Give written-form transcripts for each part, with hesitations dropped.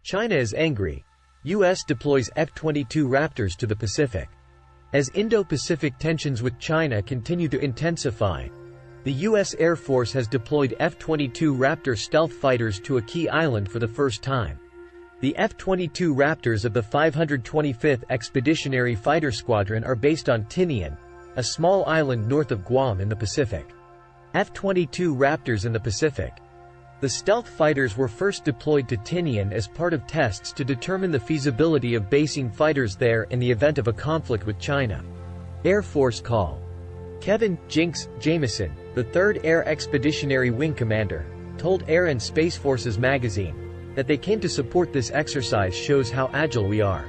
China is angry. U.S. deploys F-22 Raptors to the Pacific. As Indo-Pacific tensions with China continue to intensify, the U.S. Air Force has deployed F-22 Raptor stealth fighters to a key island for the first time. The F-22 Raptors of the 525th Expeditionary Fighter Squadron are based on Tinian, a small island north of Guam in the Pacific. F-22 Raptors in the Pacific. The stealth fighters were first deployed to Tinian as part of tests to determine the feasibility of basing fighters there in the event of a conflict with China. Air Force Call. Kevin "Jinx" Jameson, the 3rd Air Expeditionary Wing Commander, told Air and Space Forces magazine that they came to support this exercise shows how agile we are.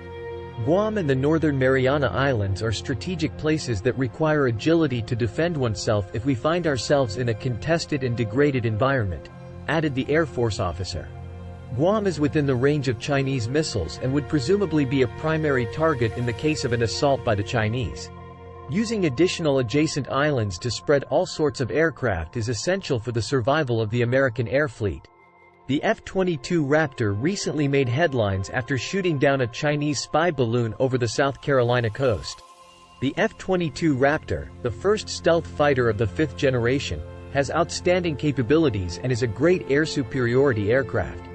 Guam and the Northern Mariana Islands are strategic places that require agility to defend oneself if we find ourselves in a contested and degraded environment, added the Air Force officer. Guam is within the range of Chinese missiles and would presumably be a primary target in the case of an assault by the Chinese. Using additional adjacent islands to spread all sorts of aircraft is essential for the survival of the American air fleet. The F-22 Raptor recently made headlines after shooting down a Chinese spy balloon over the South Carolina coast. The F-22 Raptor, the first stealth fighter of the 5th generation, has outstanding capabilities and is a great air superiority aircraft.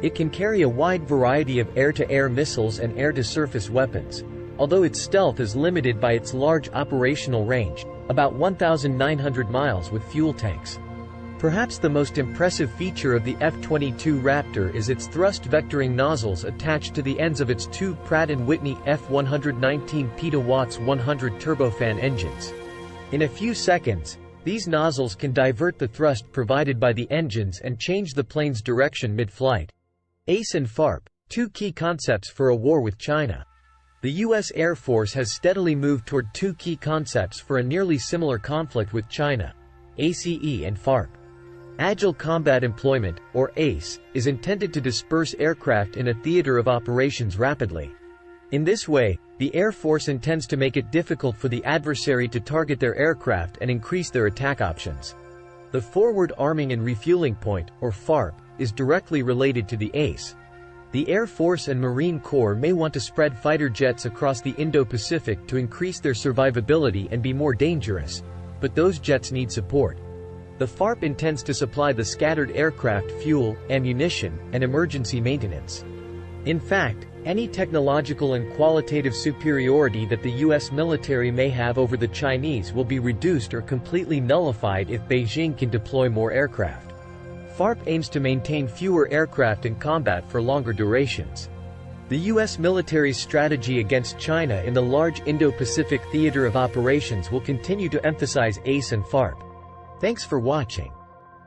It can carry a wide variety of air-to-air missiles and air-to-surface weapons, although its stealth is limited by its large operational range, about 1,900 miles with fuel tanks. Perhaps the most impressive feature of the F-22 Raptor is its thrust vectoring nozzles attached to the ends of its two Pratt & Whitney F-119 petawatts 100 turbofan engines. In a few seconds, these nozzles can divert the thrust provided by the engines and change the plane's direction mid-flight. ACE and FARP, two key concepts for a war with China. The U.S. Air Force has steadily moved toward two key concepts for a nearly similar conflict with China: ACE and FARP. Agile Combat Employment, or ACE, is intended to disperse aircraft in a theater of operations rapidly. In this way, the Air Force intends to make it difficult for the adversary to target their aircraft and increase their attack options. The Forward Arming and Refueling Point, or FARP, is directly related to the ACE. The Air Force and Marine Corps may want to spread fighter jets across the Indo-Pacific to increase their survivability and be more dangerous, but those jets need support. The FARP intends to supply the scattered aircraft fuel, ammunition, and emergency maintenance. In fact, any technological and qualitative superiority that the U.S. military may have over the Chinese will be reduced or completely nullified if Beijing can deploy more aircraft. FARP aims to maintain fewer aircraft in combat for longer durations. The U.S. military's strategy against China in the large Indo-Pacific theater of operations will continue to emphasize ACE and FARP. Thanks for watching.